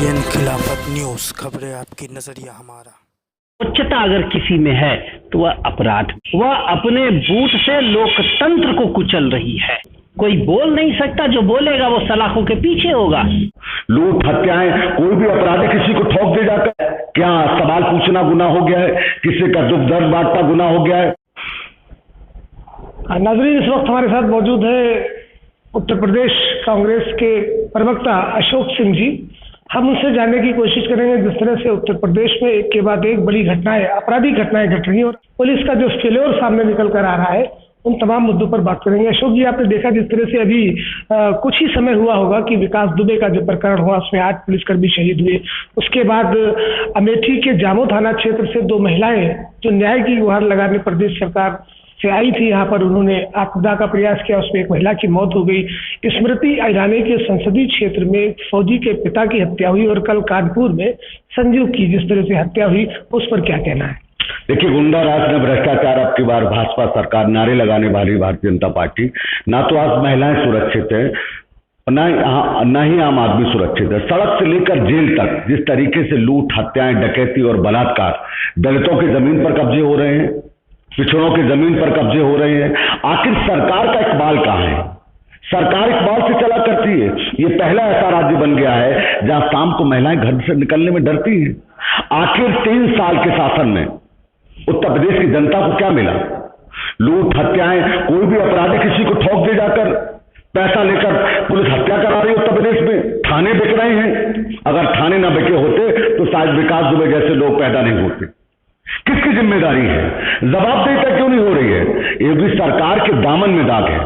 Indian खिलाफत news, खबरें आपकी, नजरिया हमारा। उच्चता अगर किसी में है तो वह अपराध, वह अपने बूथ से लोकतंत्र को कुचल रही है। कोई बोल नहीं सकता, जो बोलेगा वो सलाखों के पीछे होगा। लूट, हत्याएं, कोई भी अपराधी किसी को ठोक दे जाता है, क्या सवाल पूछना गुनाह हो गया है? किसी का दुख दर्द बांटना गुनाह हो गया है? नाजरीन, इस वक्त हमारे साथ मौजूद है उत्तर प्रदेश कांग्रेस के प्रवक्ता अशोक सिंह जी। हम उनसे जानने की कोशिश करेंगे जिस तरह से उत्तर प्रदेश में एक के बाद एक बड़ी घटनाएं, आपराधिक घटनाएं घट रही हैं और पुलिस का जो फेल्योर सामने निकल कर आ रहा है, उन तमाम मुद्दों पर बात करेंगे। अशोक जी, आपने देखा जिस तरह से अभी कुछ ही समय हुआ होगा कि विकास दुबे का जो प्रकरण हुआ उसमें 8 पुलिसकर्मी शहीद हुए। उसके बाद अमेठी के जामो थाना क्षेत्र से 2 महिलाएं जो न्याय की गुहार लगाने प्रदेश सरकार से आई थी, यहाँ पर उन्होंने आत्मदाह का प्रयास किया, उसमें एक महिला की मौत हो गई। स्मृति ईरानी के संसदीय क्षेत्र में फौजी के पिता की हत्या हुई और कल कानपुर में संजू की जिस तरह से हत्या हुई, उस पर क्या कहना है? देखिए, गुंडा राज ने भ्रष्टाचार, अब की बार भाजपा सरकार नारे लगाने वाली भारतीय जनता पार्टी, ना तो आज महिलाएं सुरक्षित है, ना ही आम आदमी सुरक्षित है। सड़क से लेकर जेल तक जिस तरीके से लूट, हत्याएं, डकैती और बलात्कार, दलितों की जमीन पर कब्जे हो रहे हैं, पिछड़ों की जमीन पर कब्जे हो रहे हैं, आखिर सरकार का इकबाल कहाँ है? सरकार इकबाल से चला करती है। ये पहला ऐसा राज्य बन गया है जहां शाम को महिलाएं घर से निकलने में डरती हैं। आखिर 3 साल के शासन में उत्तर प्रदेश की जनता को क्या मिला? लूट, हत्याएं, कोई भी अपराधी किसी को ठोक दे जाकर पैसा लेकर पुलिस हत्या करा रही है उत्तर प्रदेश में। थाने बिक रहे हैं, अगर थाने ना बिके होते तो शायद विकास दुबे जैसे लोग पैदा नहीं होते। किसकी जिम्मेदारी है? जवाबदेही क्यों नहीं हो रही है? ये भी सरकार के दामन में दाग है।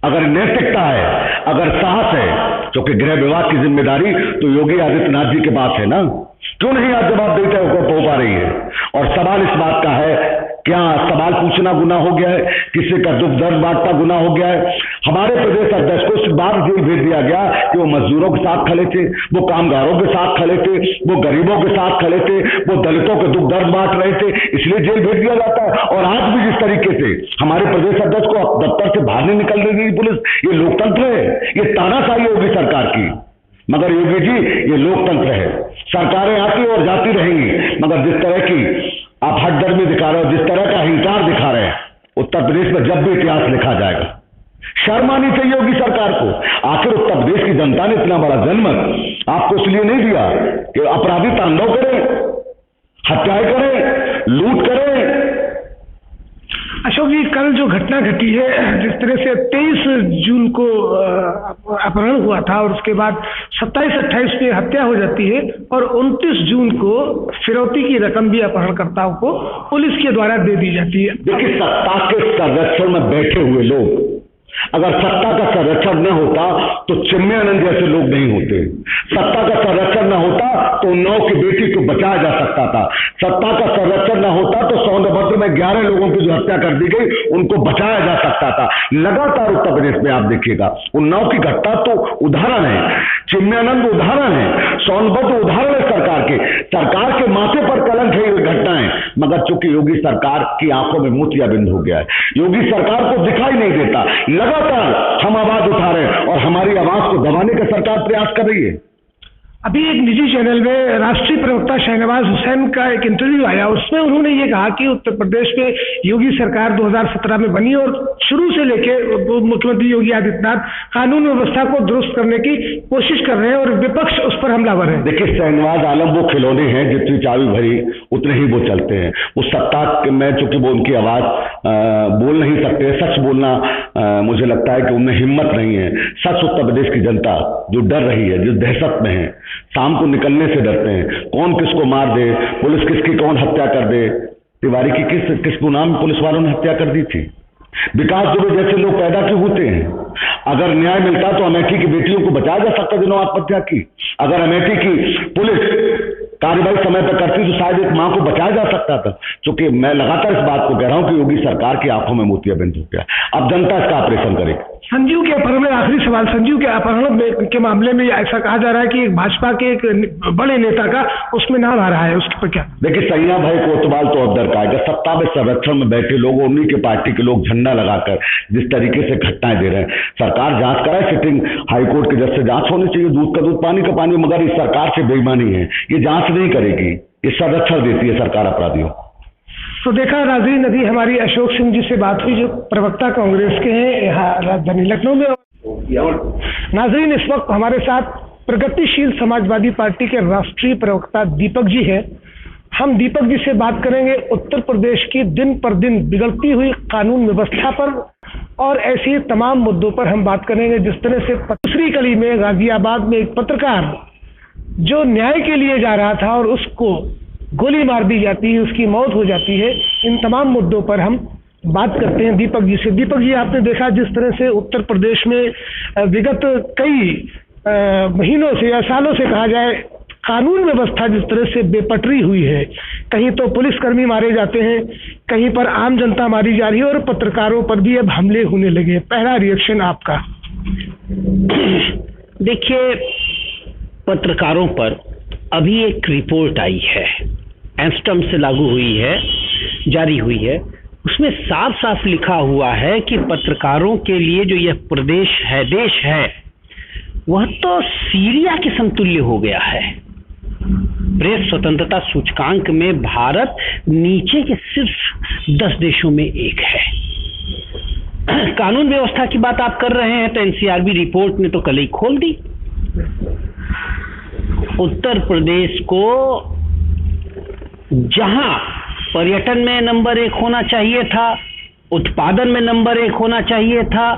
अगर नैतिकता है, अगर साहस है, क्योंकि गृह विभाग की जिम्मेदारी तो योगी आदित्यनाथ जी के पास है ना, क्यों नहीं आज जवाबदेही हो पा रही है? और सवाल इस बात का है, क्या सवाल पूछना गुनाह हो गया है? किसी का दुख दर्द बांटना गुनाह हो गया है? हमारे प्रदेश अध्यक्ष को इस बार जेल भेज दिया गया कि वो मजदूरों के साथ खड़े थे, वो कामगारों के साथ खड़े थे, वो गरीबों के साथ खड़े थे, वो दलितों के दुख दर्द बांट रहे थे, इसलिए जेल भेज दिया जाता है। और आज भी जिस तरीके से हमारे प्रदेश अध्यक्ष को दफ्तर से बाहर नहीं निकल रही पुलिस, ये लोकतंत्र है? ये तानाशाही होगी सरकार की। मगर योगी जी, ये लोकतंत्र है। सरकारें आती और जाती रहेंगी, मगर जिस तरह की आप हठधर्मी दिखा रहे हो, जिस तरह का अहंकार दिखा रहे हैं, उत्तर प्रदेश में जब भी इतिहास लिखा जाएगा। शर्म आनी चाहिए योगी सरकार को। आखिर उत्तर प्रदेश की जनता ने इतना बड़ा जनमत आपको इसलिए नहीं दिया कि अपराधी तांडव करें, हत्याएं करें, लूट करें। अशोक जी, कल जो घटना घटी है, जिस तरह से 23 जून को अपहरण हुआ था और उसके बाद 27-28 में हत्या हो जाती है और 29 जून को फिरौती की रकम भी अपहरणकर्ताओं को पुलिस के द्वारा दे दी जाती है। देखिए, सत्ता के संरक्षण में बैठे हुए लोग, अगर सत्ता का संरक्षण न होता तो चिन्मयानंद जैसे लोग नहीं होते। सत्ता का संरक्षण न होता तो उन्नाव की बेटी को बचाया जा सकता था। सत्ता का संरक्षण न होता तो सोनभद्र में 11 लोगों की जो हत्या कर दी गई उनको बचाया जा सकता था। लगातार उत्तर प्रदेश में आप देखिएगा, उन्नाव की घटना तो उदाहरण है, चिन्मयानंद उदाहरण है, सोनभद्र उदाहरण है सरकार के माथे पर कलंक है ये घटनाएं। मगर चूंकि योगी सरकार की आंखों में मोतियाबिंद हो गया है, योगी सरकार को दिखाई नहीं देता। लगातार हम आवाज उठा रहे हैं और हमारी आवाज को दबाने का सरकार प्रयास कर रही है। अभी एक निजी चैनल में राष्ट्रीय प्रवक्ता शहनवाज हुसैन का एक इंटरव्यू आया, उसमें उन्होंने ये कहा कि उत्तर प्रदेश में योगी सरकार 2017 में बनी और शुरू से लेके मुख्यमंत्री योगी आदित्यनाथ कानून व्यवस्था को दुरुस्त करने की कोशिश कर रहे हैं और विपक्ष उस पर हमलावर है। देखिए, शहनवाज आलम वो खिलौने हैं, जितनी चाबी भरी उतने ही वो चलते हैं। वो सत्ता में चूंकि वो उनकी आवाज बोल नहीं सकते, सच बोलना मुझे लगता है कि उनमें हिम्मत नहीं है। सच उत्तर प्रदेश की जनता जो डर रही है, जिस दहशत में है, शाम को निकलने से डरते हैं, कौन किसको मार दे, पुलिस किसकी कौन हत्या कर दे। तिवारी की किस गुनाह में पुलिस वालों ने हत्या कर दी थी? विकास दुबे जैसे लोग पैदा क्यों होते हैं? अगर न्याय मिलता तो अमेठी की बेटियों को बचाया जा सकता जिन्होंने आत्महत्या की। अगर अमेठी की पुलिस कार्रवाई समय पर करती तो शायद एक मां को बचाया जा सकता था। क्योंकि मैं लगातार इस बात को कह रहा हूं कि योगी सरकार की आंखों में मोतियाबिंद हो गया। अब जनता इसका ऑपरेशन करेगी। संजीव के अपहरण में आखिरी सवाल, संजीव के अपहरण के मामले में ऐसा कहा जा रहा है कि भाजपा के एक बड़े नेता का उसमें नाम आ रहा है, उसके पर क्या? देखिए, सैया भाई कोतवाल तो अब दरकार सत्ता में संरक्षण में बैठे लोग, उन्हीं के पार्टी के लोग झंडा लगाकर जिस तरीके से घटनाएं दे रहे हैं, सरकार जांच कराए। सिटिंग हाईकोर्ट के जज से जांच होनी चाहिए। दूध का दूध पानी का पानी, मगर इस सरकार से बेईमानी है, ये जांच नहीं करेगी, ये संरक्षण देती है सरकार अपराधियों। तो देखा नाजरीन, अभी हमारी अशोक सिंह जी से बात हुई जो प्रवक्ता कांग्रेस के हैं यहाँ राजधानी लखनऊ में। नाजरीन, इस वक्त हमारे साथ प्रगतिशील समाजवादी पार्टी के राष्ट्रीय प्रवक्ता दीपक जी हैं। हम दीपक जी से बात करेंगे उत्तर प्रदेश की दिन पर दिन बिगड़ती हुई कानून व्यवस्था पर और ऐसे तमाम मुद्दों पर हम बात करेंगे। जिस तरह से दूसरी कड़ी में गाजियाबाद में एक पत्रकार जो न्याय के लिए जा रहा था और उसको गोली मार दी जाती है, उसकी मौत हो जाती है, इन तमाम मुद्दों पर हम बात करते हैं दीपक जी से। दीपक जी, आपने देखा जिस तरह से उत्तर प्रदेश में विगत कई महीनों से या सालों से कहा जाए कानून व्यवस्था जिस तरह से बेपटरी हुई है, कहीं तो पुलिसकर्मी मारे जाते हैं, कहीं पर आम जनता मारी जा रही है और पत्रकारों पर भी अब हमले होने लगे। पहला रिएक्शन आपका? देखिए, पत्रकारों पर अभी एक रिपोर्ट आई है, एम्स्टर्डम से लागू हुई है, जारी हुई है। उसमें साफ साफ लिखा हुआ है कि पत्रकारों के लिए जो यह प्रदेश है, देश है, वह तो सीरिया के समतुल्य हो गया है। प्रेस स्वतंत्रता सूचकांक में भारत नीचे के सिर्फ 10 देशों में एक है। कानून व्यवस्था की बात आप कर रहे हैं तो एनसीआरबी रिपोर्ट ने तो कल ही खोल दी। उत्तर प्रदेश को जहां पर्यटन में नंबर 1 होना चाहिए था, उत्पादन में नंबर 1 होना चाहिए था,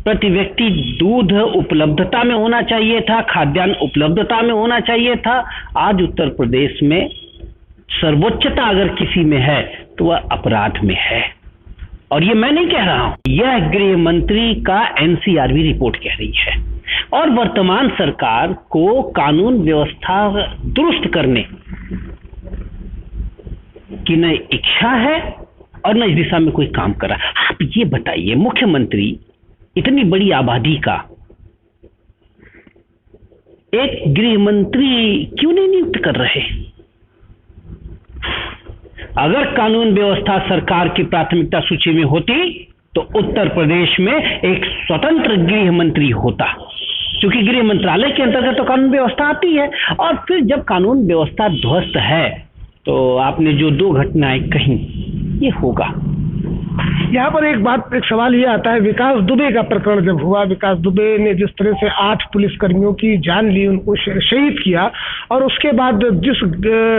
प्रति व्यक्ति दूध उपलब्धता में होना चाहिए था, खाद्यान्न उपलब्धता में होना चाहिए था, आज उत्तर प्रदेश में सर्वोच्चता अगर किसी में है तो वह अपराध में है। और ये मैं नहीं कह रहा हूं, यह गृह मंत्री का एनसीआरबी रिपोर्ट कह रही है। और वर्तमान सरकार को कानून व्यवस्था दुरुस्त करने की न इच्छा है और न इस दिशा में कोई काम कर रहा। आप ये बताइए, मुख्यमंत्री इतनी बड़ी आबादी का एक गृह मंत्री क्यों नहीं नियुक्त कर रहे? अगर कानून व्यवस्था सरकार की प्राथमिकता सूची में होती तो उत्तर प्रदेश में एक स्वतंत्र गृह मंत्री होता, क्योंकि गृह मंत्रालय के अंतर्गत तो कानून व्यवस्था आती है। और फिर जब कानून व्यवस्था ध्वस्त है तो आपने जो 2 घटनाएं कही, ये होगा। यहाँ पर एक सवाल ये आता है, विकास दुबे का प्रकरण जब हुआ, विकास दुबे ने जिस तरह से 8 पुलिसकर्मियों की जान ली, उनको शहीद किया, और उसके बाद जिस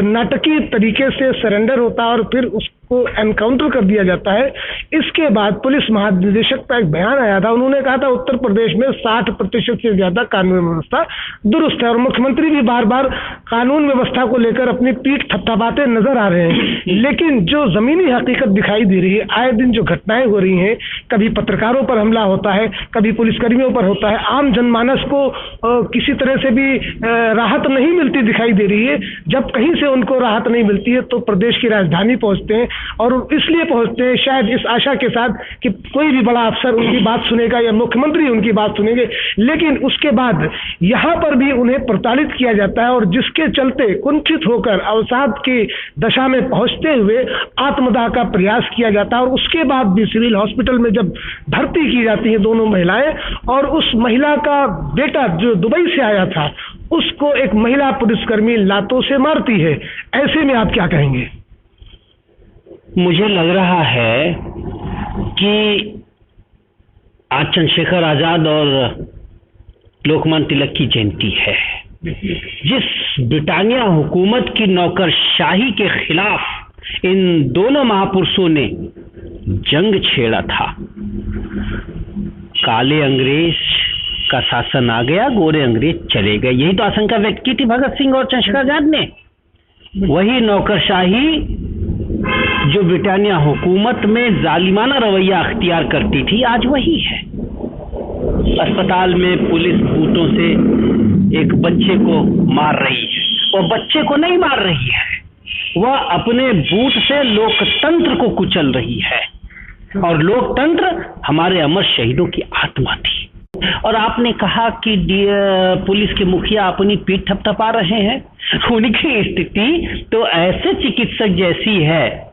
नाटकीय तरीके से सरेंडर होता है और फिर उसको एनकाउंटर कर दिया जाता है, इसके बाद पुलिस महानिदेशक का एक बयान आया था। उन्होंने कहा था उत्तर प्रदेश में 60% से ज्यादा कानून व्यवस्था दुरुस्त है। और मुख्यमंत्री भी बार बार कानून व्यवस्था को लेकर अपनी पीठ थपथपाते नजर आ रहे हैं। लेकिन जो जमीनी हकीकत दिखाई दे रही है, आए दिन जो घटनाएं हो रही हैं, कभी पत्रकारों पर हमला होता है, कभी पुलिसकर्मियों पर होता है, आम जनमानस को किसी तरह से भी राहत नहीं मिलती दिखाई दे रही है। जब कहीं से उनको राहत नहीं मिलती है तो प्रदेश की राजधानी पहुंचते हैं, और इसलिए पहुंचते हैं शायद इस आशा के साथ कि कोई भी बड़ा अफसर उनकी बात सुनेगा या मुख्यमंत्री उनकी बात सुनेंगे। लेकिन उसके बाद यहां पर भी उन्हें प्रताड़ित किया जाता है, और जिसके चलते कुंठित होकर अवसाद की दशा में पहुंचते हुए आत्मदाह का प्रयास किया जाता है। और उसके बाद भी सिविल हॉस्पिटल में जब भर्ती की जाती है दोनों महिलाएं, और उस महिला का बेटा जो दुबई से आया था, उसको एक महिला पुलिसकर्मी लातों से मारती है। ऐसे में आप क्या कहेंगे? मुझे लग रहा है कि आज चंद्रशेखर आजाद और लोकमान्य तिलक की जयंती है। जिस ब्रिटानिया हुकूमत की नौकरशाही के खिलाफ इन दोनों महापुरुषों ने जंग छेड़ा था, काले अंग्रेज का शासन आ गया, गोरे अंग्रेज चले गए। यही तो आशंका व्यक्त की थी भगत सिंह और चंद्रशेखर आजाद ने। वही नौकरशाही जो ब्रिटानिया हुकूमत में जालिमाना रवैया अख्तियार करती थी, आज वही है। अस्पताल में पुलिस बूटों से एक बच्चे को मार रही है, वो बच्चे को नहीं मार रही है, वह अपने बूट से लोकतंत्र को कुचल रही है। और लोकतंत्र हमारे अमर शहीदों की आत्मा थी। और आपने कहा कि पुलिस के मुखिया अपनी पीठ थपथपा रहे हैं, उनकी स्थिति तो ऐसे चिकित्सक जैसी है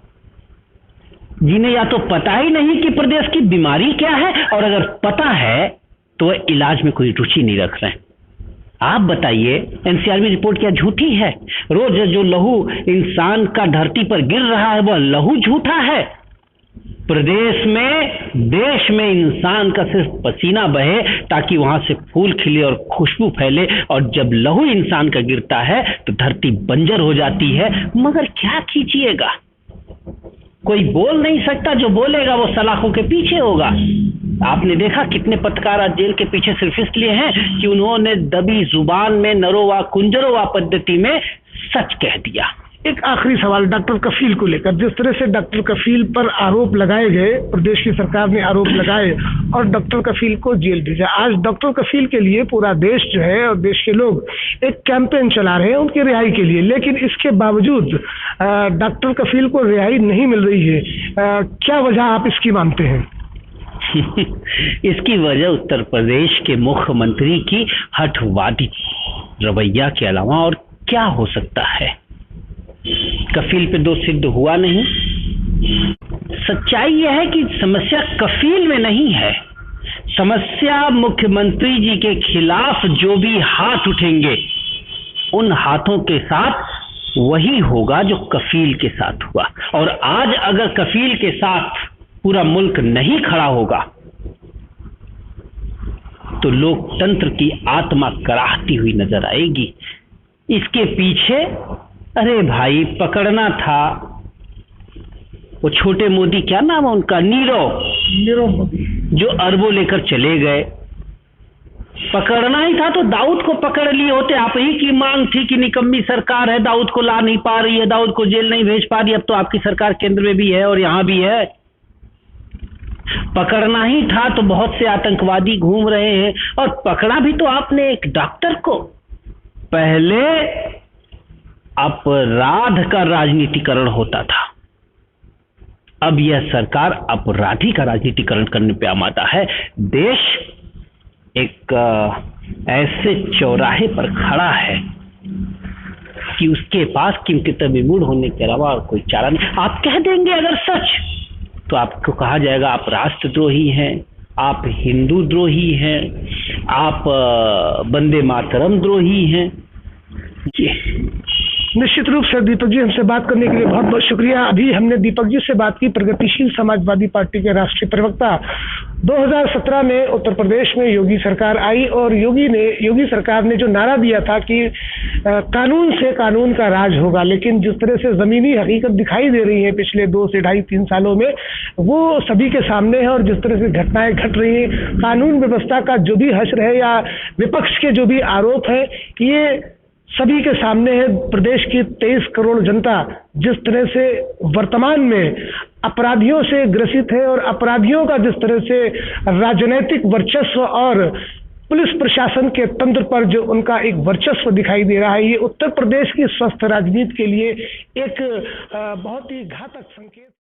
जिन्हें या तो पता ही नहीं कि प्रदेश की बीमारी क्या है, और अगर पता है तो वह इलाज में कोई रुचि नहीं रख रहे हैं। आप बताइए, एनसीआरबी रिपोर्ट क्या झूठी है? रोज जो लहू इंसान का धरती पर गिर रहा है वह लहू झूठा है? प्रदेश में, देश में इंसान का सिर्फ पसीना बहे ताकि वहां से फूल खिले और खुशबू फैले, और जब लहू इंसान का गिरता है तो धरती बंजर हो जाती है। मगर क्या कीजिएगा, कोई बोल नहीं सकता, जो बोलेगा वो सलाखों के पीछे होगा। आपने देखा कितने पत्रकार आज जेल के पीछे सिर्फ इसलिए हैं कि उन्होंने दबी जुबान में नरोवा कुंजरोवा पद्धति में सच कह दिया। एक आखिरी सवाल डॉक्टर कफील को लेकर, जिस तरह से डॉक्टर कफील पर आरोप लगाए गए, प्रदेश की सरकार ने आरोप लगाए और डॉक्टर कफील को जेल भेजा। आज डॉक्टर कफील के लिए पूरा देश जो है और देश के लोग एक कैंपेन चला रहे हैं उनकी रिहाई के लिए, लेकिन इसके बावजूद डॉक्टर कफील को रिहाई नहीं मिल रही है। क्या वजह आप इसकी मानते हैं? इसकी वजह उत्तर प्रदेश के मुख्यमंत्री की हठवादी रवैया के अलावा और क्या हो सकता है। कफील पे दोष सिद्ध हुआ नहीं। सच्चाई यह है कि समस्या कफील में नहीं है, समस्या मुख्यमंत्री जी के खिलाफ जो भी हाथ उठेंगे उन हाथों के साथ वही होगा जो कफील के साथ हुआ। और आज अगर कफील के साथ पूरा मुल्क नहीं खड़ा होगा तो लोकतंत्र की आत्मा कराहती हुई नजर आएगी। इसके पीछे अरे भाई पकड़ना था वो छोटे मोदी, क्या नाम है उनका, नीरव मोदी, जो अरबों लेकर चले गए। पकड़ना ही था तो दाऊद को पकड़ लिए होते। आप ही की मांग थी कि निकम्मी सरकार है, दाऊद को ला नहीं पा रही है, दाऊद को जेल नहीं भेज पा रही। अब तो आपकी सरकार केंद्र में भी है और यहां भी है। पकड़ना ही था तो बहुत से आतंकवादी घूम रहे हैं, और पकड़ा भी तो आपने एक डॉक्टर को। पहले अपराध का राजनीतिकरण होता था, अब यह सरकार अपराधी का राजनीतिकरण करने पे आमादा है। देश एक ऐसे चौराहे पर खड़ा है कि उसके पास किंकित विमूढ़ होने के अलावा और कोई चारा नहीं। आप कह देंगे अगर सच तो आपको कहा जाएगा आप राष्ट्रद्रोही हैं, आप हिंदू द्रोही हैं, आप वंदे मातरम द्रोही हैं। निश्चित रूप से दीपक जी, हमसे बात करने के लिए बहुत बहुत शुक्रिया। अभी हमने दीपक जी से बात की, प्रगतिशील समाजवादी पार्टी के राष्ट्रीय प्रवक्ता। 2017 में उत्तर प्रदेश में योगी सरकार आई और योगी सरकार ने जो नारा दिया था कि कानून से कानून का राज होगा, लेकिन जिस तरह से जमीनी हकीकत दिखाई दे रही है पिछले 2 से 2.5-3 सालों में, वो सभी के सामने है। और जिस तरह से घटनाएं घट रही हैं, कानून व्यवस्था का जो भी हश्र है या विपक्ष के जो भी आरोप है, ये सभी के सामने है। प्रदेश की 23 करोड़ जनता जिस तरह से वर्तमान में अपराधियों से ग्रसित है और अपराधियों का जिस तरह से राजनीतिक वर्चस्व और पुलिस प्रशासन के तंत्र पर जो उनका एक वर्चस्व दिखाई दे रहा है, ये उत्तर प्रदेश की स्वस्थ राजनीति के लिए एक बहुत ही घातक संकेत